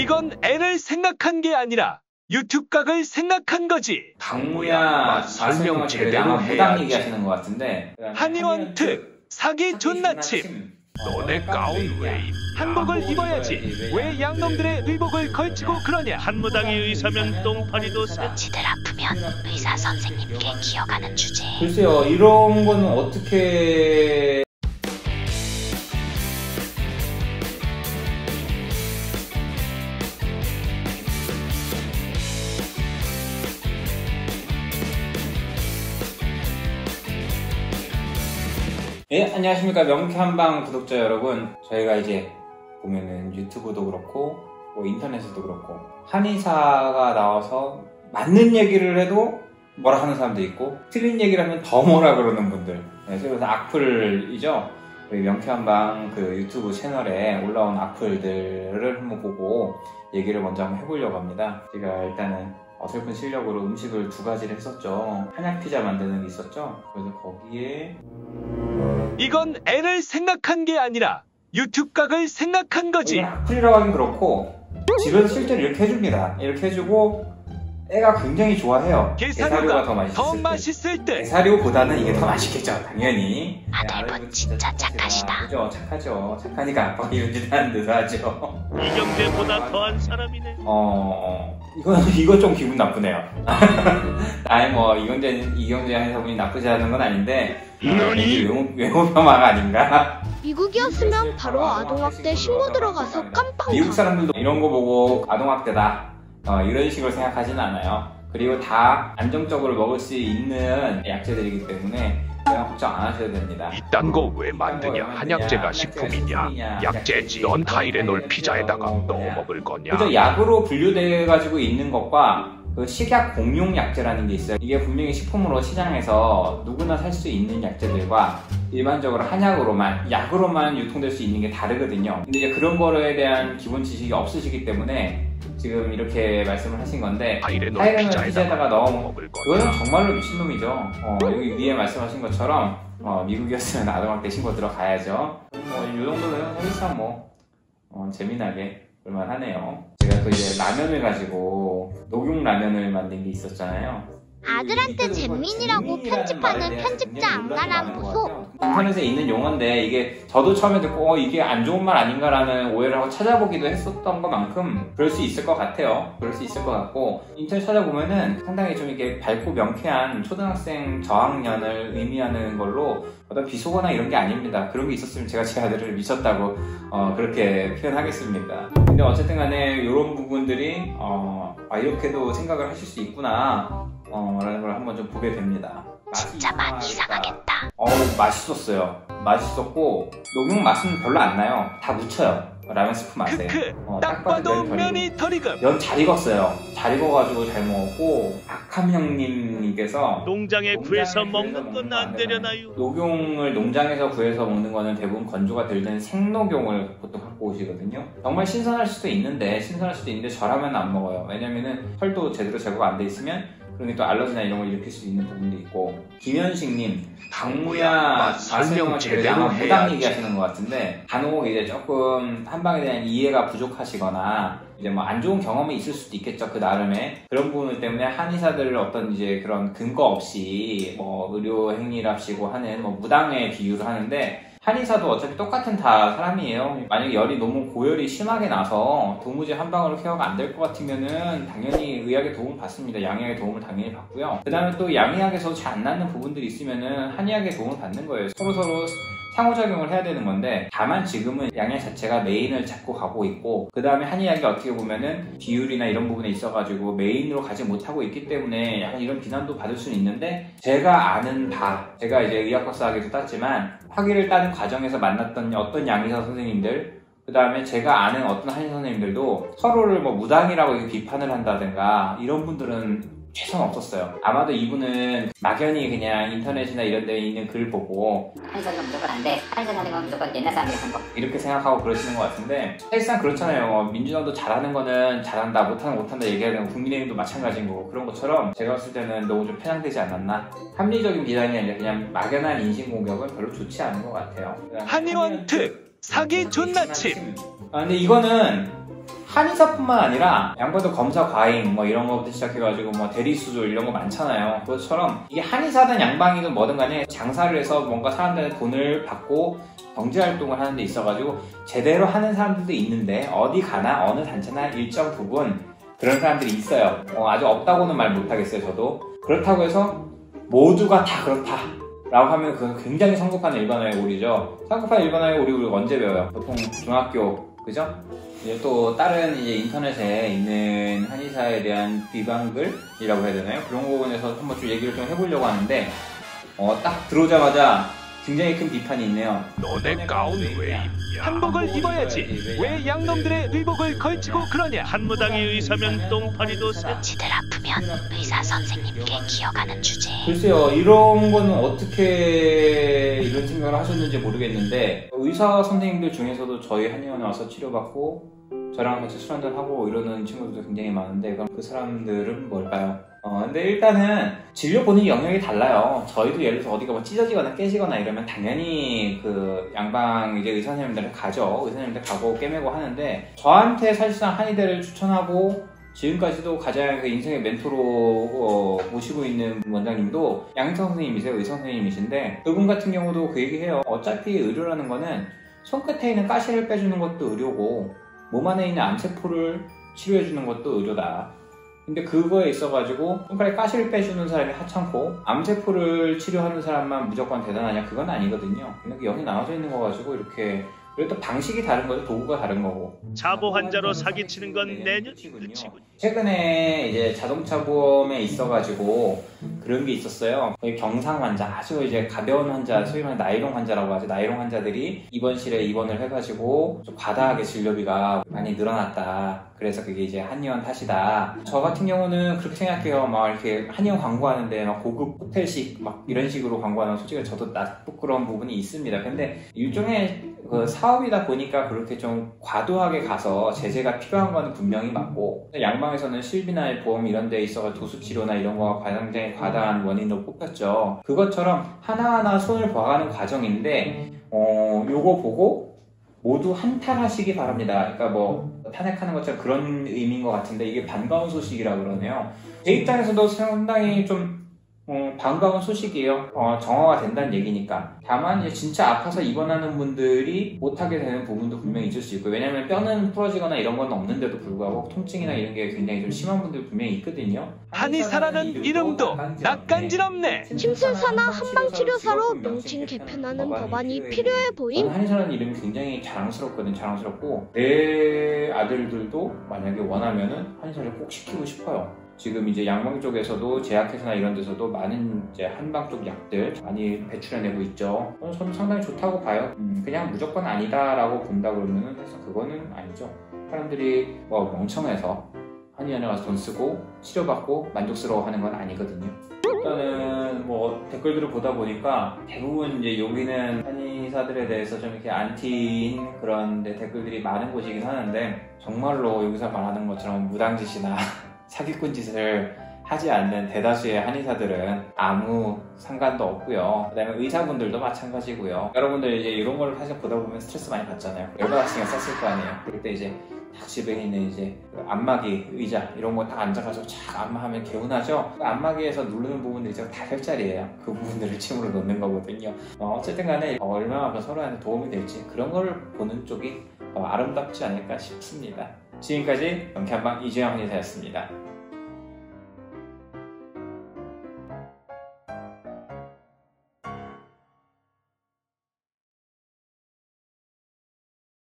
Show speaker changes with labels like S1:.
S1: 이건 애를 생각한 게 아니라 유튜브 각을 생각한 거지.
S2: 강무야 설명 제대로 해당 얘기하시는 것 같은데.
S1: 한의원 특 사기 존나침. 너네 가운 왜 입? 한복을 입어야지. 왜 양놈들의 의복을 걸치고 그러냐?
S3: 한무당이 의사면 똥파리도 새.
S4: 지들 아프면 의사 선생님께 기어가는 주제.
S2: 글쎄요, 이런 거는 어떻게... 예, 안녕하십니까. 명쾌한방 구독자 여러분. 저희가 이제 보면은 유튜브도 그렇고 뭐 인터넷에도 그렇고 한의사가 나와서 맞는 얘기를 해도 뭐라 하는 사람도 있고 틀린 얘기를 하면 더 뭐라 그러는 분들. 네, 그래서 악플이죠. 우리 명쾌한방 그 유튜브 채널에 올라온 악플들을 한번 보고 얘기를 먼저 한번 해보려고 합니다. 제가 일단은 어설픈 실력으로 음식을 2가지를 했었죠. 한약 피자 만드는 게 있었죠. 그래서 거기에
S1: 이건 애를 생각한 게 아니라 유튜브 각을 생각한 거지.
S2: 악플이라고 하긴 그렇고 집에서 실제로 이렇게 해줍니다. 이렇게 해주고 애가 굉장히 좋아해요. 게사료가 더 맛있을 때. 게사료보다는 이게 더 맛있겠죠, 당연히.
S4: 아들분 진짜 착하시다.
S2: 그죠, 착하죠. 착하니까 아빠가 이런 짓 하는 듯 하죠.
S3: 이경재보다 더한 사람이네.
S2: 이거 좀 기분 나쁘네요. 아니 뭐 이경재 해석이 나쁘지 않은 건 아닌데 외모폄하가 아닌가?
S5: 미국이었으면 바로 아동학대 신고 들어가서 깜빵.
S2: 미국 사람들도 이런 거 보고 아동학대다 이런 식으로 생각하지는 않아요. 그리고 다 안정적으로 먹을 수 있는 약재들이기 때문에 그냥 걱정 안 하셔도 됩니다.
S6: 이딴 거 왜 만드냐? 한약재가 식품이냐? 약재지. 넌 타이레놀 피자에다가 넣어 먹을 거냐?
S2: 그죠? 약으로 분류돼 가지고 있는 것과 그 식약 공용 약재라는 게 있어요. 이게 분명히 식품으로 시장에서 누구나 살 수 있는 약재들과 일반적으로 한약으로만, 약으로만 유통될 수 있는 게 다르거든요. 근데 이제 그런 거에 대한 기본 지식이 없으시기 때문에 지금 이렇게 말씀을 하신 건데, 타이레놀 피자에다가 넣어 먹을 거냐? 이거는 정말로 미친놈이죠. 여기 위에 말씀하신 것처럼 미국이었으면 아동학대 신고 들어가야죠. 이 정도는 사실상 재미나게 볼만하네요. 제가 또 이제 라면을 가지고 녹용 라면을 만든 게 있었잖아요.
S5: 아들한테 잼민이라고 편집하는 편집자 안가람 보소.
S2: 인터넷에 있는 용어인데 이게 저도 처음에 듣고 이게 안 좋은 말 아닌가라는 오해를 하고 찾아보기도 했었던 것만큼 그럴 수 있을 것 같아요. 그럴 수 있을 것 같고 인터넷 찾아보면은 상당히 좀 이렇게 밝고 명쾌한 초등학생 저학년을 의미하는 걸로 어떤 비속어나 이런 게 아닙니다. 그런 게 있었으면 제가 제 아들을 미쳤다고 그렇게 표현하겠습니다. 근데 어쨌든 간에 이런 부분들이 이렇게도 생각을 하실 수 있구나 라는 걸 한번 좀 보게 됩니다.
S4: 진짜 많이 이상하겠다.
S2: 맛있었어요. 맛있었고 녹용 맛은 별로 안 나요. 다 묻혀요. 라면 스프 맛에.
S1: 딱 봐도 면이 덜 익음.
S2: 면 잘 익었어요. 잘 익어가지고 잘 먹었고 박함 형님께서
S3: 농장에 구해서 먹는 건 안 되려나요?
S2: 녹용을 농장에서 구해서 먹는 거는 대부분 건조가 덜 된 생녹용을 보통 갖고 오시거든요. 정말 신선할 수도 있는데 저라면 안 먹어요. 왜냐면은 털도 제대로 제거가 안 돼 있으면 그러니 또 알러지나 이런 걸 일으킬 수 있는 부분도 있고. 김현식님, 강무야 설명 제대로 해당 얘기하시는 것 같은데 간혹 이제 조금 한방에 대한 이해가 부족하시거나 이제 안 좋은 경험이 있을 수도 있겠죠. 그 나름의 그런 부분 때문에 한의사들을 어떤 이제 그런 근거 없이 의료 행위랍시고 하는 무당에 비유를 하는데. 한의사도 어차피 똑같은 다 사람이에요. 만약에 열이 너무 고열이 심하게 나서 도무지 한 방으로 케어가 안 될 것 같으면은 당연히 의학의 도움을 받습니다. 양의학의 도움을 당연히 받고요. 그 다음에 또 양의학에서 잘 안 낫는 부분들이 있으면은 한의학의 도움을 받는 거예요. 서로 상호작용을 해야 되는 건데 다만 지금은 양의 자체가 메인을 잡고 가고 있고 그 다음에 한의학이 어떻게 보면은 비율이나 이런 부분에 있어가지고 메인으로 가지 못하고 있기 때문에 약간 이런 비난도 받을 수는 있는데 제가 아는 제가 이제 의학박사학위도 땄지만 학위를 따는 과정에서 만났던 어떤 양의사 선생님들 그 다음에 제가 아는 어떤 한의사 선생님들도 서로를 무당이라고 비판을 한다든가 이런 분들은 최소한 없었어요. 아마도 이분은 막연히 그냥 인터넷이나 이런 데에 있는 글 보고
S7: 한의사는 무조건 안 돼. 한의사는 건 무조건 옛날 사람들이 한 거.
S2: 이렇게 생각하고 그러시는 것 같은데 사실상 그렇잖아요. 민주당도 잘하는 거는 잘한다, 못한다 얘기하는 국민의힘도 마찬가지인 거고 그런 것처럼 제가 봤을 때는 너무 좀 편향되지 않았나? 합리적인 비난이 아니라 그냥 막연한 인신공격은 별로 좋지 않은 것 같아요.
S1: 한의원 특 사기 존나침.
S2: 근데 이거는 한의사뿐만 아니라 양반도 검사 과잉 뭐 이런 거부터 시작해가지고 뭐 대리수술 이런 거 많잖아요. 그것처럼 이게 한의사든 양방이든 뭐든 간에 장사를 해서 뭔가 사람들한테 돈을 받고 경제활동을 하는 데 있어가지고 제대로 하는 사람들도 있는데 어디 가나 어느 단체나 일정 부분 그런 사람들이 있어요. 아주 없다고는 말 못하겠어요. 저도. 그렇다고 해서 모두가 다 그렇다 라고 하면 그건 굉장히 성급한 일반화의 오리죠. 성급한 일반화의 오리 우리 언제 배워요? 보통 중학교, 그죠? 이제 또 다른 이제 인터넷에 있는 한의사에 대한 비방글이라고 해야 되나요? 그런 부분에서 한번 좀 얘기를 좀 해보려고 하는데 딱 들어오자마자 굉장히 큰 비판이 있네요.
S6: 너네 가운 왜 입냐?
S1: 한복을 입어야지 왜 양놈들의 의복을 걸치고 그러냐.
S3: 한무당이 의사면 똥파리도 새.
S4: 지들 아프면 의사 선생님께 기어가는 주제.
S2: 글쎄요, 이런 거는 어떻게 이런 생각을 하셨는지 모르겠는데 의사 선생님들 중에서도 저희 한의원에 와서 치료받고 저랑 같이 술 한잔하고 이러는 친구들도 굉장히 많은데 그럼 그 사람들은 뭘까요? 근데 일단은 진료 보는 영역이 달라요. 저희도 예를 들어서 어디가 뭐 찢어지거나 깨지거나 이러면 당연히 그 양방 이제 의사 선생님들을 가죠. 의사 선생님들 가고 꿰매고 하는데 저한테 사실상 한의대를 추천하고 지금까지도 가장 그 인생의 멘토로 모시고 있는 원장님도 양희성 선생님이세요. 의사 선생님이신데 그분 같은 경우도 그 얘기해요. 어차피 의료라는 거는 손끝에 있는 가시를 빼주는 것도 의료고 몸 안에 있는 암세포를 치료해주는 것도 의료다. 근데 그거에 있어가지고 손가락에 가시를 빼주는 사람이 하찮고 암세포를 치료하는 사람만 무조건 대단하냐? 그건 아니거든요. 근데 영이 나눠져 있는 거 가지고 이렇게 그리고 또 방식이 다른 거죠. 도구가 다른 거고.
S3: 자보 환자로 사기치는 건 내년 끝이군.
S2: 최근에 이제 자동차 보험에 있어가지고 그런 게 있었어요. 거의 경상 환자, 아주 이제 가벼운 환자, 소위 말하는 나이롱 환자라고 하죠. 나이롱 환자들이 입원실에 입원을 해가지고 좀 과다하게 진료비가 많이 늘어났다. 그래서 그게 이제 한의원 탓이다. 저 같은 경우는 그렇게 생각해요. 막 이렇게 한의원 광고하는데 막 고급 호텔식 막 이런 식으로 광고하는 솔직히 저도 부끄러운 부분이 있습니다. 근데 일종의 그 사업이다 보니까 그렇게 좀 과도하게 가서 제재가 필요한 건 분명히 맞고 양방에서는 실비나 보험 이런 데 있어서 도수치료나 이런 거가 굉장히 과다한 원인으로 뽑혔죠. 그것처럼 하나하나 손을 봐가는 과정인데 요거 보고 모두 한탄하시기 바랍니다. 그러니까 뭐 탄핵하는 것처럼 그런 의미인 것 같은데 이게 반가운 소식이라 그러네요. 제 입장에서도 상당히 좀 반가운 소식이에요. 정화가 된다는 얘기니까. 다만 이제 진짜 아파서 입원하는 분들이 못하게 되는 부분도 분명히 있을 수 있고 왜냐면 뼈는 부러지거나 이런 건 없는데도 불구하고 통증이나 이런 게 굉장히 좀 심한 분들 분명히 있거든요.
S1: 한의사라는 이름도 낯간지럽네.
S5: 침술사나 한방치료사로 명칭 개편하는 법안이 필요해 보임.
S2: 한의사라는 이름이 굉장히 자랑스럽거든. 자랑스럽고 내 아들들도 만약에 원하면은 한의사를 꼭 시키고 싶어요. 지금 이제 양방 쪽에서도 제약회사나 이런 데서도 많은 이제 한방 쪽 약들 많이 배출해내고 있죠. 저는 상당히 좋다고 봐요. 그냥 무조건 아니다라고 본다 그러면은 사실 그거는 아니죠. 사람들이 뭐 멍청해서 한의원에 가서 돈 쓰고 치료받고 만족스러워하는 건 아니거든요. 일단은 뭐 댓글들을 보다 보니까 대부분 이제 여기는 한의사들에 대해서 좀 이렇게 안티인 그런 댓글들이 많은 곳이긴 하는데 정말로 여기서 말하는 것처럼 무당짓이나 사기꾼 짓을 하지 않는 대다수의 한의사들은 아무 상관도 없고요. 그 다음에 의사분들도 마찬가지고요. 여러분들 이제 이런 걸 사실 보다 보면 스트레스 많이 받잖아요. 열받아 신경 썼을 거 아니에요. 그럴 때 이제 딱 집에 있는 이제 안마기, 의자 이런 거 딱 앉아가지고 쫙 안마하면 개운하죠? 그 안마기에서 누르는 부분들이 다 혈자리예요. 그 부분들을 침으로 넣는 거거든요. 어쨌든 간에 얼마나 서로한테 도움이 될지 그런 걸 보는 쪽이 아름답지 않을까 싶습니다. 지금까지 명쾌한방 이주영 한의사였습니다.